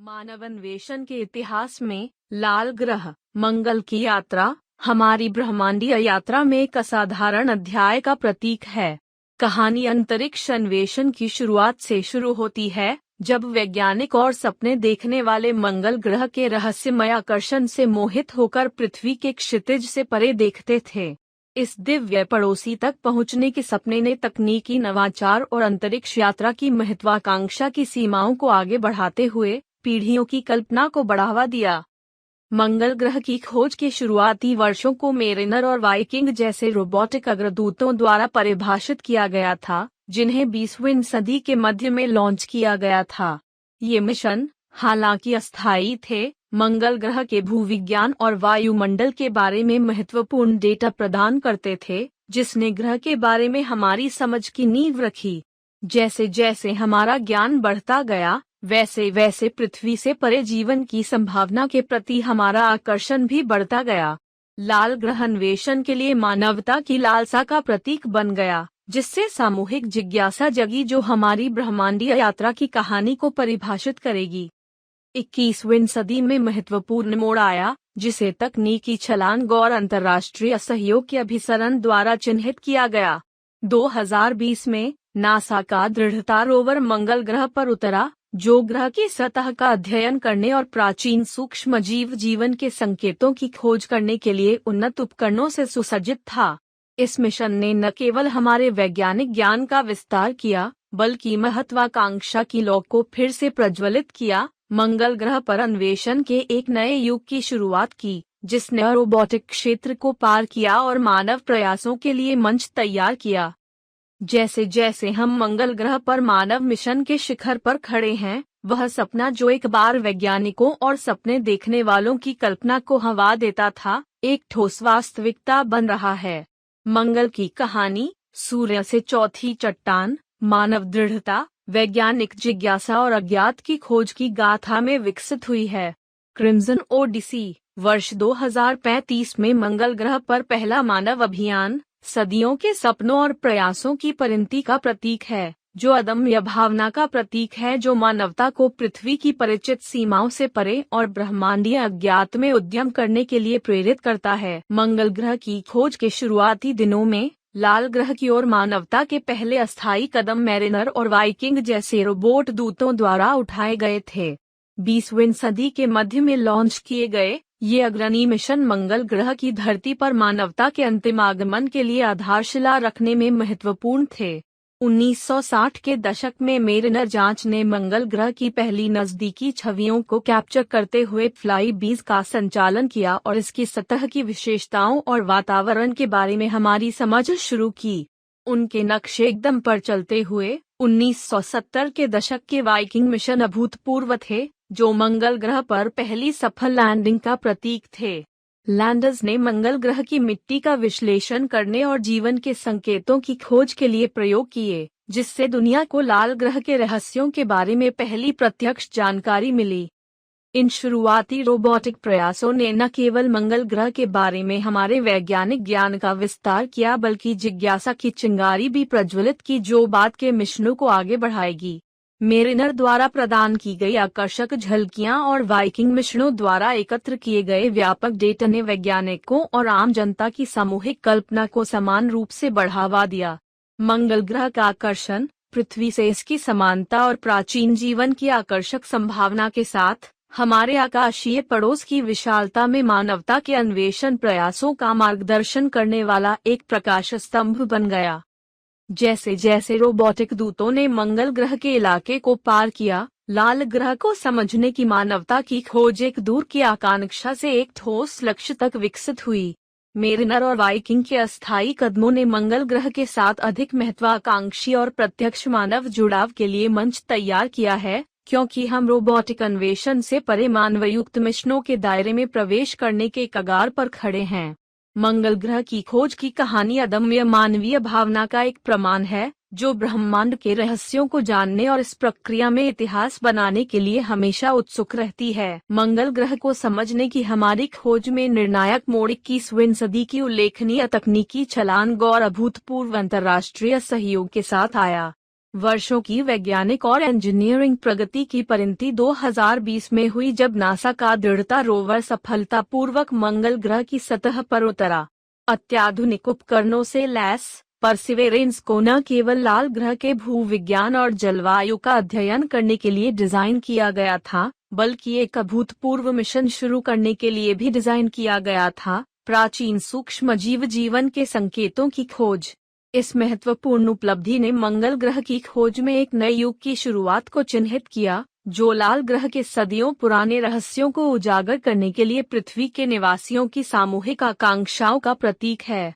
मानव अन्वेषण के इतिहास में लाल ग्रह मंगल की यात्रा हमारी ब्रह्मांडीय यात्रा में एक असाधारण अध्याय का प्रतीक है। कहानी अंतरिक्ष अन्वेषण की शुरुआत से शुरू होती है, जब वैज्ञानिक और सपने देखने वाले मंगल ग्रह के रहस्यमय आकर्षण से मोहित होकर पृथ्वी के क्षितिज से परे देखते थे। इस दिव्य पड़ोसी तक पहुंचने के सपने ने तकनीकी नवाचार और अंतरिक्ष यात्रा की महत्वाकांक्षा की सीमाओं को आगे बढ़ाते हुए पीढ़ियों की कल्पना को बढ़ावा दिया। मंगल ग्रह की खोज के शुरुआती वर्षों को मेरिनर और वाइकिंग जैसे रोबोटिक अग्रदूतों द्वारा परिभाषित किया गया था, जिन्हें 20वीं सदी के मध्य में लॉन्च किया गया था। ये मिशन, हालांकि अस्थायी थे, मंगल ग्रह के भूविज्ञान और वायुमंडल के बारे में महत्वपूर्ण डेटा प्रदान करते थे, जिसने ग्रह के बारे में हमारी समझ की नींव रखी। जैसे जैसे हमारा ज्ञान बढ़ता गया, वैसे वैसे पृथ्वी से परे जीवन की संभावना के प्रति हमारा आकर्षण भी बढ़ता गया। लाल ग्रह अन्वेषण के लिए मानवता की लालसा का प्रतीक बन गया, जिससे सामूहिक जिज्ञासा जगी जो हमारी ब्रह्मांडीय यात्रा की कहानी को परिभाषित करेगी। 21वीं सदी में महत्वपूर्ण मोड़ आया, जिसे तकनीकी छलांग और अंतर्राष्ट्रीय सहयोग के अभिसरण द्वारा चिन्हित किया गया। 2020 में नासा का दृढ़ता रोवर मंगल ग्रह पर उतरा, जो ग्रह की सतह का अध्ययन करने और प्राचीन सूक्ष्मजीव जीवन के संकेतों की खोज करने के लिए उन्नत उपकरणों से सुसज्जित था। इस मिशन ने न केवल हमारे वैज्ञानिक ज्ञान का विस्तार किया, बल्कि महत्वाकांक्षा की लौ को फिर से प्रज्वलित किया। मंगल ग्रह पर अन्वेषण के एक नए युग की शुरुआत की, जिसने रोबोटिक क्षेत्र को पार किया और मानव प्रयासों के लिए मंच तैयार किया। जैसे जैसे हम मंगल ग्रह पर मानव मिशन के शिखर पर खड़े हैं, वह सपना जो एक बार वैज्ञानिकों और सपने देखने वालों की कल्पना को हवा देता था, एक ठोस वास्तविकता बन रहा है। मंगल की कहानी सूर्य से चौथी चट्टान, मानव दृढ़ता, वैज्ञानिक जिज्ञासा और अज्ञात की खोज की गाथा में विकसित हुई है। क्रिम्सन ओडिसी वर्ष 2035 में मंगल ग्रह पर पहला मानव अभियान सदियों के सपनों और प्रयासों की परिणति का प्रतीक है, जो अदम्य भावना का प्रतीक है जो मानवता को पृथ्वी की परिचित सीमाओं से परे और ब्रह्मांडीय अज्ञात में उद्यम करने के लिए प्रेरित करता है। मंगल ग्रह की खोज के शुरुआती दिनों में लाल ग्रह की ओर मानवता के पहले अस्थायी कदम मेरिनर और वाइकिंग जैसे रोबोट दूतों द्वारा उठाए गए थे। 20वीं सदी के मध्य में लॉन्च किए गए ये अग्रणी मिशन मंगल ग्रह की धरती पर मानवता के अंतिम आगमन के लिए आधारशिला रखने में महत्वपूर्ण थे। 1960 के दशक में मेरिनर जांच ने मंगल ग्रह की पहली नजदीकी छवियों को कैप्चर करते हुए फ्लाई बीज का संचालन किया और इसकी सतह की विशेषताओं और वातावरण के बारे में हमारी समझ शुरू की। उनके नक्शे एकदम पर चलते हुए 1970 के दशक के वाइकिंग मिशन अभूतपूर्व थे, जो मंगल ग्रह पर पहली सफल लैंडिंग का प्रतीक थे। लैंडर्स ने मंगल ग्रह की मिट्टी का विश्लेषण करने और जीवन के संकेतों की खोज के लिए प्रयोग किए, जिससे दुनिया को लाल ग्रह के रहस्यों के बारे में पहली प्रत्यक्ष जानकारी मिली। इन शुरुआती रोबोटिक प्रयासों ने न केवल मंगल ग्रह के बारे में हमारे वैज्ञानिक ज्ञान का विस्तार किया, बल्कि जिज्ञासा की चिंगारी भी प्रज्वलित की, जो बाद के मिशनों को आगे बढ़ाएगी। मेरिनर द्वारा प्रदान की गई आकर्षक झलकियां और वाइकिंग मिशनों द्वारा एकत्र किए गए व्यापक डेटा ने वैज्ञानिकों और आम जनता की सामूहिक कल्पना को समान रूप से बढ़ावा दिया। मंगल ग्रह का आकर्षण पृथ्वी से इसकी समानता और प्राचीन जीवन की आकर्षक संभावना के साथ हमारे आकाशीय पड़ोस की विशालता में मानवता के अन्वेषण प्रयासों का मार्गदर्शन करने वाला एक प्रकाश स्तंभ बन गया। जैसे जैसे रोबोटिक दूतों ने मंगल ग्रह के इलाके को पार किया, लाल ग्रह को समझने की मानवता की खोज एक दूर की आकांक्षा से एक ठोस लक्ष्य तक विकसित हुई। मेरिनर और वाइकिंग के अस्थायी कदमों ने मंगल ग्रह के साथ अधिक महत्वाकांक्षी और प्रत्यक्ष मानव जुड़ाव के लिए मंच तैयार किया है, क्योंकि हम रोबोटिक अन्वेषण से परे मानवयुक्त मिशनों के दायरे में प्रवेश करने के कगार पर खड़े हैं। मंगल ग्रह की खोज की कहानी अदम्य मानवीय भावना का एक प्रमाण है, जो ब्रह्मांड के रहस्यों को जानने और इस प्रक्रिया में इतिहास बनाने के लिए हमेशा उत्सुक रहती है। मंगल ग्रह को समझने की हमारी खोज में निर्णायक मोड़ 21वीं सदी की उल्लेखनीय तकनीकी छलांग और अभूतपूर्व अंतर्राष्ट्रीय सहयोग के साथ आया। वर्षों की वैज्ञानिक और इंजीनियरिंग प्रगति की परिणति 2020 में हुई, जब नासा का दृढ़ता रोवर सफलतापूर्वक मंगल ग्रह की सतह पर उतरा। अत्याधुनिक उपकरणों से लैस परसिवेरेंस को न केवल लाल ग्रह के भूविज्ञान और जलवायु का अध्ययन करने के लिए डिजाइन किया गया था, बल्कि एक अभूतपूर्व मिशन शुरू करने के लिए भी डिजाइन किया गया था, प्राचीन सूक्ष्मजीव जीवन के संकेतों की खोज। इस महत्वपूर्ण उपलब्धि ने मंगल ग्रह की खोज में एक नए युग की शुरुआत को चिन्हित किया, जो लाल ग्रह के सदियों पुराने रहस्यों को उजागर करने के लिए पृथ्वी के निवासियों की सामूहिक आकांक्षाओं का प्रतीक है।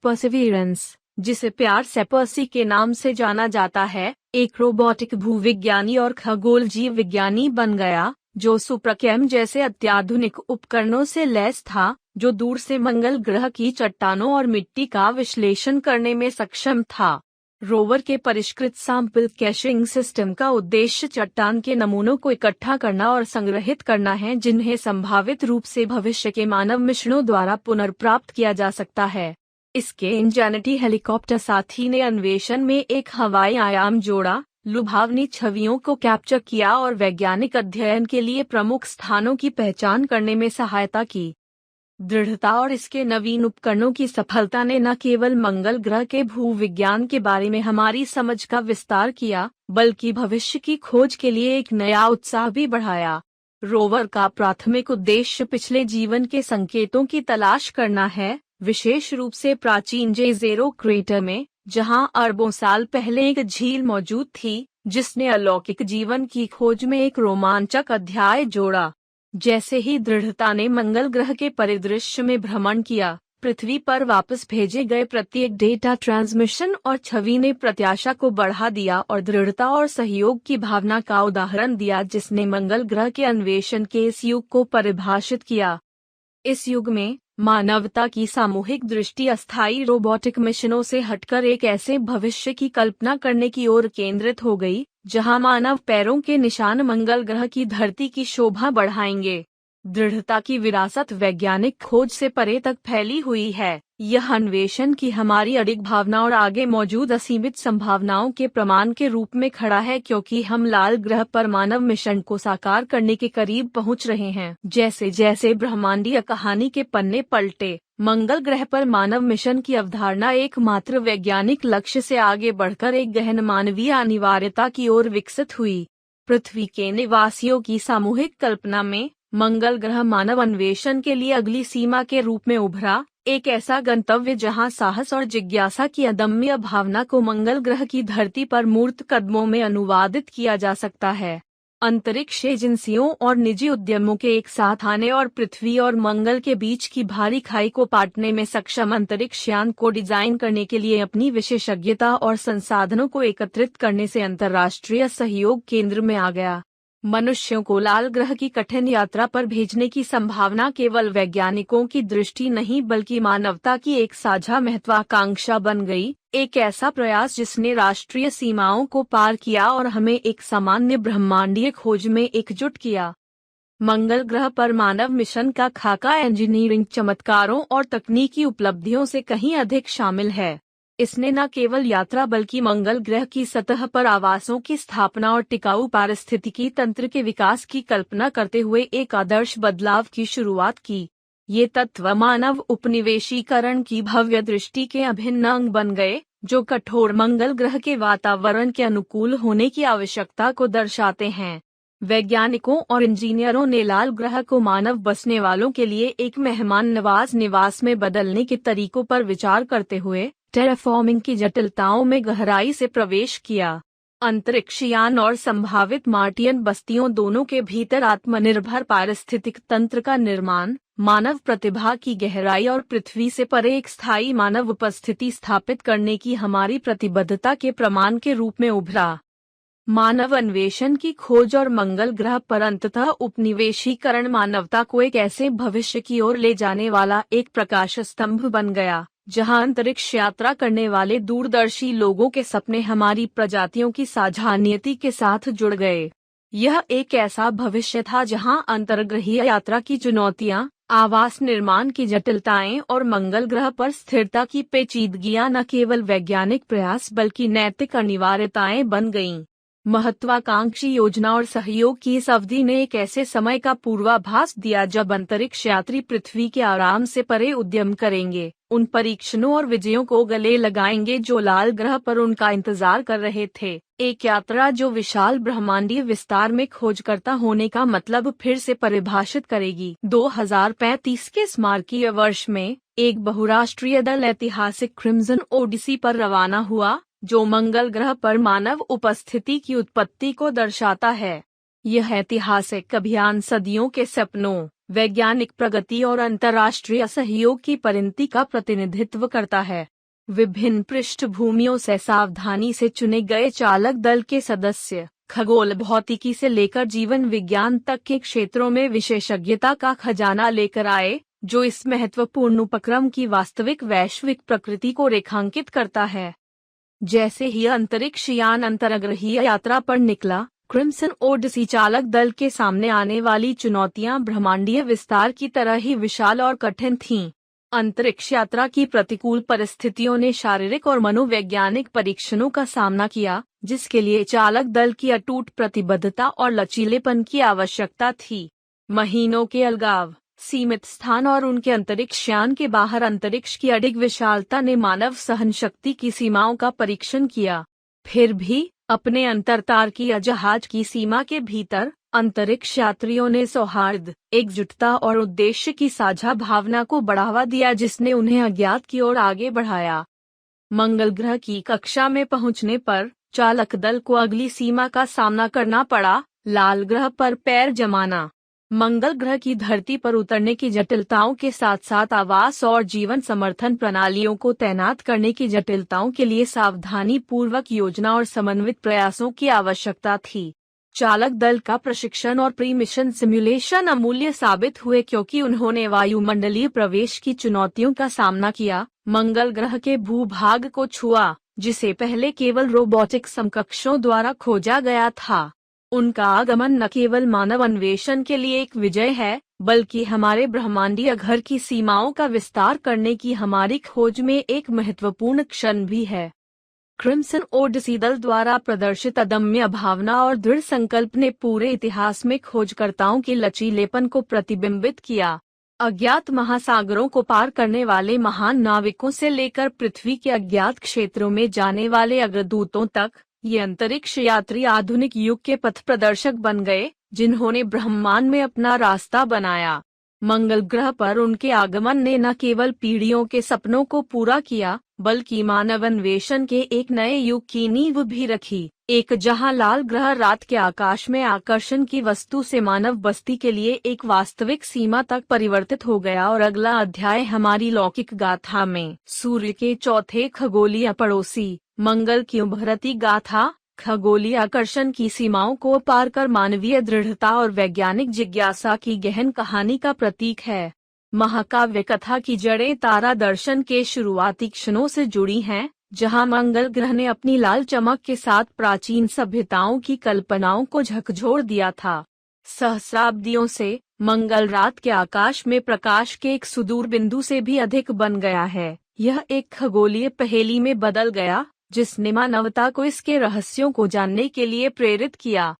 परसिवेरेंस, जिसे प्यार से पर्सी के नाम से जाना जाता है, एक रोबोटिक भूविज्ञानी और खगोल जीव विज्ञानी बन गया, जो सुपरकैम जैसे अत्याधुनिक उपकरणों से लैस था, जो दूर से मंगल ग्रह की चट्टानों और मिट्टी का विश्लेषण करने में सक्षम था। रोवर के परिष्कृत सैंपल कैशिंग सिस्टम का उद्देश्य चट्टान के नमूनों को इकट्ठा करना और संग्रहित करना है, जिन्हें संभावित रूप से भविष्य के मानव मिशनों द्वारा पुनर्प्राप्त किया जा सकता है। इसके इंजेनिटी हेलीकॉप्टर साथी ने अन्वेषण में एक हवाई आयाम जोड़ा, लुभावनी छवियों को कैप्चर किया और वैज्ञानिक अध्ययन के लिए प्रमुख स्थानों की पहचान करने में सहायता की। दृढ़ता और इसके नवीन उपकरणों की सफलता ने न केवल मंगल ग्रह के भूविज्ञान के बारे में हमारी समझ का विस्तार किया, बल्कि भविष्य की खोज के लिए एक नया उत्साह भी बढ़ाया। रोवर का प्राथमिक उद्देश्य पिछले जीवन के संकेतों की तलाश करना है, विशेष रूप से प्राचीन Jezero क्रेटर में, जहां अरबों साल पहले एक झील मौजूद थी, जिसने अलौकिक जीवन की खोज में एक रोमांचक अध्याय जोड़ा। जैसे ही दृढ़ता ने मंगल ग्रह के परिदृश्य में भ्रमण किया, पृथ्वी पर वापस भेजे गए प्रत्येक डेटा ट्रांसमिशन और छवि ने प्रत्याशा को बढ़ा दिया और दृढ़ता और सहयोग की भावना का उदाहरण दिया, जिसने मंगल ग्रह के अन्वेषण के इस युग को परिभाषित किया। इस युग में मानवता की सामूहिक दृष्टि अस्थायी रोबोटिक मिशनों से हटकर एक ऐसे भविष्य की कल्पना करने की ओर केंद्रित हो गई, जहां मानव पैरों के निशान मंगल ग्रह की धरती की शोभा बढ़ाएंगे। दृढ़ता की विरासत वैज्ञानिक खोज से परे तक फैली हुई है। यह अन्वेषण की हमारी अडिग भावना और आगे मौजूद असीमित संभावनाओं के प्रमाण के रूप में खड़ा है, क्योंकि हम लाल ग्रह पर मानव मिशन को साकार करने के करीब पहुंच रहे हैं। जैसे जैसे ब्रह्मांडीय कहानी के पन्ने पलटे, मंगल ग्रह पर मानव मिशन की अवधारणा एकमात्र वैज्ञानिक लक्ष्य से आगे बढ़कर एक गहन मानवीय अनिवार्यता की ओर विकसित हुई। पृथ्वी के निवासियों की सामूहिक कल्पना में मंगल ग्रह मानव अन्वेषण के लिए अगली सीमा के रूप में उभरा, एक ऐसा गंतव्य जहां साहस और जिज्ञासा की अदम्य भावना को मंगल ग्रह की धरती पर मूर्त कदमों में अनुवादित किया जा सकता है। अंतरिक्ष एजेंसियों और निजी उद्यमों के एक साथ आने और पृथ्वी और मंगल के बीच की भारी खाई को पाटने में सक्षम अंतरिक्ष यान को डिजाइन करने के लिए अपनी विशेषज्ञता और संसाधनों को एकत्रित करने से अंतर्राष्ट्रीय सहयोग केंद्र में आ गया। मनुष्यों को लाल ग्रह की कठिन यात्रा पर भेजने की संभावना केवल वैज्ञानिकों की दृष्टि नहीं, बल्कि मानवता की एक साझा महत्वाकांक्षा बन गई, एक ऐसा प्रयास जिसने राष्ट्रीय सीमाओं को पार किया और हमें एक सामान्य ब्रह्मांडीय खोज में एकजुट किया। मंगल ग्रह पर मानव मिशन का खाका इंजीनियरिंग चमत्कारों और तकनीकी उपलब्धियों से कहीं अधिक शामिल है। इसने न केवल यात्रा बल्कि मंगल ग्रह की सतह पर आवासों की स्थापना और टिकाऊ पारिस्थितिकी तंत्र के विकास की कल्पना करते हुए एक आदर्श बदलाव की शुरुआत की। ये तत्व मानव उपनिवेशीकरण की भव्य दृष्टि के अभिन्न अंग बन गए, जो कठोर मंगल ग्रह के वातावरण के अनुकूल होने की आवश्यकता को दर्शाते हैं। वैज्ञानिकों और इंजीनियरों ने लाल ग्रह को मानव बसने वालों के लिए एक मेहमान नवाज निवास में बदलने के तरीकों पर विचार करते हुए टेराफॉर्मिंग की जटिलताओं में गहराई से प्रवेश किया। अंतरिक्ष यान और संभावित मार्टियन बस्तियों दोनों के भीतर आत्मनिर्भर पारिस्थितिक तंत्र का निर्माण, मानव प्रतिभा की गहराई और पृथ्वी से परे एक स्थायी मानव उपस्थिति स्थापित करने की हमारी प्रतिबद्धता के प्रमाण के रूप में उभरा। मानव अन्वेषण की खोज और मंगल ग्रह पर अंततः उपनिवेशीकरण मानवता को एक ऐसे भविष्य की ओर ले जाने वाला एक प्रकाश स्तंभ बन गया, जहां अंतरिक्ष यात्रा करने वाले दूरदर्शी लोगों के सपने हमारी प्रजातियों की साझा नियति के साथ जुड़ गए। यह एक ऐसा भविष्य था जहां अंतर्ग्रहीय यात्रा की चुनौतियां, आवास निर्माण की जटिलताएं और मंगल ग्रह पर स्थिरता की पेचीदगियां न केवल वैज्ञानिक प्रयास बल्कि नैतिक अनिवार्यताएं बन गईं। महत्वाकांक्षी योजना और सहयोग की इस अवधि ने एक ऐसे समय का पूर्वाभास दिया जब अंतरिक्ष यात्री पृथ्वी के आराम से परे उद्यम करेंगे, उन परीक्षणों और विजयों को गले लगाएंगे जो लाल ग्रह पर उनका इंतजार कर रहे थे। एक यात्रा जो विशाल ब्रह्मांडीय विस्तार में खोजकर्ता होने का मतलब फिर से परिभाषित करेगी। 2035 के स्मारकीय वर्ष में एक बहुराष्ट्रीय दल ऐतिहासिक क्रिम्सन ओडिसी पर रवाना हुआ, जो मंगल ग्रह पर मानव उपस्थिति की उत्पत्ति को दर्शाता है। यह ऐतिहासिक अभियान सदियों के सपनों, वैज्ञानिक प्रगति और अंतर्राष्ट्रीय सहयोग की परिणति का प्रतिनिधित्व करता है। विभिन्न पृष्ठभूमियों से सावधानी से चुने गए चालक दल के सदस्य खगोल भौतिकी से लेकर जीवन विज्ञान तक के क्षेत्रों में विशेषज्ञता का खजाना लेकर आए, जो इस महत्वपूर्ण उपक्रम की वास्तविक वैश्विक प्रकृति को रेखांकित करता है। जैसे ही अंतरिक्ष यान अंतर्ग्रहीय यात्रा पर निकला, क्रिम्सन ओडिसी चालक दल के सामने आने वाली चुनौतियां ब्रह्मांडीय विस्तार की तरह ही विशाल और कठिन थीं। अंतरिक्ष यात्रा की प्रतिकूल परिस्थितियों ने शारीरिक और मनोवैज्ञानिक परीक्षणों का सामना किया, जिसके लिए चालक दल की अटूट प्रतिबद्धता और लचीलेपन की आवश्यकता थी। महीनों के अलगाव, सीमित स्थान और उनके अंतरिक्ष यान के बाहर अंतरिक्ष की अडिग विशालता ने मानव सहन शक्ति की सीमाओं का परीक्षण किया। फिर भी अपने अंतरतारकीय जहाज की सीमा के भीतर अंतरिक्ष यात्रियों ने सौहार्द, एकजुटता और उद्देश्य की साझा भावना को बढ़ावा दिया, जिसने उन्हें अज्ञात की ओर आगे बढ़ाया। मंगल ग्रह की कक्षा में पहुंचने पर चालक दल को अगली सीमा का सामना करना पड़ा, लाल ग्रह पर पैर जमाना। मंगल ग्रह की धरती पर उतरने की जटिलताओं के साथ साथ आवास और जीवन समर्थन प्रणालियों को तैनात करने की जटिलताओं के लिए सावधानी पूर्वक योजना और समन्वित प्रयासों की आवश्यकता थी। चालक दल का प्रशिक्षण और प्री मिशन सिमुलेशन अमूल्य साबित हुए, क्योंकि उन्होंने वायुमंडलीय प्रवेश की चुनौतियों का सामना किया, मंगल ग्रह के भूभाग को छुआ, जिसे पहले केवल रोबोटिक समकक्षों द्वारा खोजा गया था। उनका आगमन न केवल मानव अन्वेषण के लिए एक विजय है, बल्कि हमारे ब्रह्मांडीय घर की सीमाओं का विस्तार करने की हमारी खोज में एक महत्वपूर्ण क्षण भी है। क्रिम्सन ओडिसी दल द्वारा प्रदर्शित अदम्य भावना और दृढ़ संकल्प ने पूरे इतिहास में खोजकर्ताओं के लचीलेपन को प्रतिबिंबित किया। अज्ञात महासागरों को पार करने वाले महान नाविकों से लेकर पृथ्वी के अज्ञात क्षेत्रों में जाने वाले अग्रदूतों तक, ये अंतरिक्ष यात्री आधुनिक युग के पथ प्रदर्शक बन गए, जिन्होंने ब्रह्मांड में अपना रास्ता बनाया। मंगल ग्रह पर उनके आगमन ने न केवल पीढ़ियों के सपनों को पूरा किया, बल्कि मानव अन्वेषण के एक नए युग की नींव भी रखी। एक जहां लाल ग्रह रात के आकाश में आकर्षण की वस्तु से मानव बस्ती के लिए एक वास्तविक सीमा तक परिवर्तित हो गया, और अगला अध्याय हमारी लौकिक गाथा में सूर्य के चौथे खगोलीय पड़ोसी मंगल की उभरती गाथा, खगोलीय आकर्षण की सीमाओं को पार कर मानवीय दृढ़ता और वैज्ञानिक जिज्ञासा की गहन कहानी का प्रतीक है। महाकाव्य कथा की जड़ें तारा दर्शन के शुरुआती क्षणों से जुड़ी हैं, जहां मंगल ग्रह ने अपनी लाल चमक के साथ प्राचीन सभ्यताओं की कल्पनाओं को झकझोर दिया था। सहस्राब्दियों से मंगल रात के आकाश में प्रकाश के एक सुदूर बिंदु से भी अधिक बन गया है। यह एक खगोलीय पहेली में बदल गया, जिसने मानवता को इसके रहस्यों को जानने के लिए प्रेरित किया।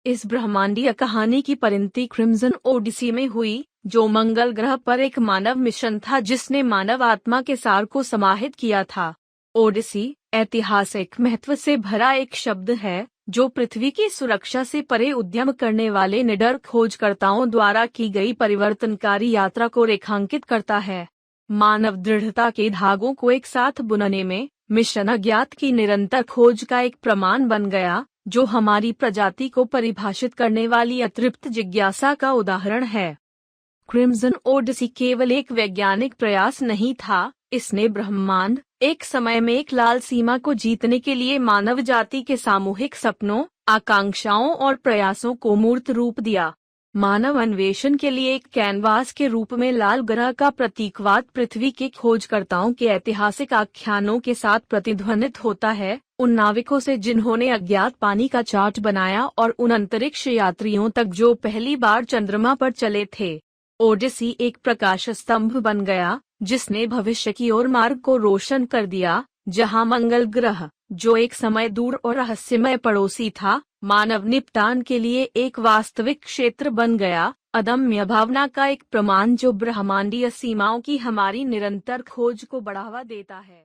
इस ब्रह्मांडीय कहानी की परिणति क्रिम्सन ओडिसी में हुई, जो मंगल ग्रह पर एक मानव मिशन था जिसने मानव आत्मा के सार को समाहित किया था। ओडिसी ऐतिहासिक महत्व से भरा एक शब्द है, जो पृथ्वी की सुरक्षा से परे उद्यम करने वाले निडर खोजकर्ताओं द्वारा की गई परिवर्तनकारी यात्रा को रेखांकित करता है। मानव दृढ़ता के धागों को एक साथ बुनने में मिशन अज्ञात की निरंतर खोज का एक प्रमाण बन गया, जो हमारी प्रजाति को परिभाषित करने वाली अतृप्त जिज्ञासा का उदाहरण है। क्रिम्सन ओडिसी केवल एक वैज्ञानिक प्रयास नहीं था, इसने ब्रह्मांड, एक समय में एक लाल सीमा को जीतने के लिए मानव जाति के सामूहिक सपनों, आकांक्षाओं और प्रयासों को मूर्त रूप दिया। मानव अन्वेषण के लिए एक कैनवास के रूप में लाल ग्रह का प्रतीकवाद पृथ्वी के खोजकर्ताओं के ऐतिहासिक आख्यानों के साथ प्रतिध्वनित होता है, उन नाविकों से जिन्होंने अज्ञात पानी का चार्ट बनाया और उन अंतरिक्ष यात्रियों तक जो पहली बार चंद्रमा पर चले थे। ओडिसी एक प्रकाश स्तंभ बन गया, जिसने भविष्य की ओर मार्ग को रोशन कर दिया, जहां मंगल ग्रह, जो एक समय दूर और रहस्यमय पड़ोसी था, मानव निपटान के लिए एक वास्तविक क्षेत्र बन गया, अदम्य भावना का एक प्रमाण जो ब्रह्मांडीय सीमाओं की हमारी निरंतर खोज को बढ़ावा देता है।